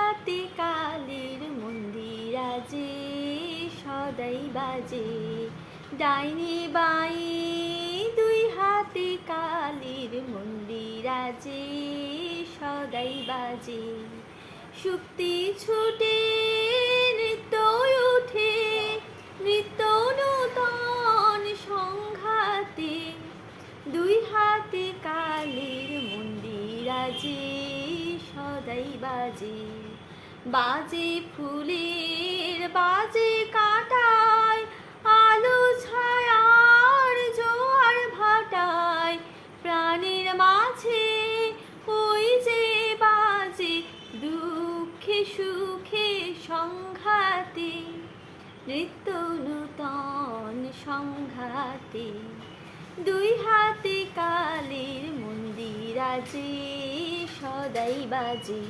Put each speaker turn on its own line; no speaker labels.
হাতে কালীর মন্দির আজে সদাই বাজে। ডাইনি বাই দুই হাতে কালীর মন্দির আজে সদাই বাজে। শুক্তি ছুটে নৃত্য উঠে নৃত্য নূতন সংঘাতে। দুই হাতে কালীর মন্দির আজে সদাই বাজে। বাজে ফুলের বাজে কাঁটায় আলো ছায়ার জোয়ার ভাটায়। প্রাণের মাঝে ওই যে বাজে দুঃখে সুখে সংঘাতে। নৃত্য নূতন সংঘাতে। দুই হাতে কালীর মন্দির আজে সদাই বাজে।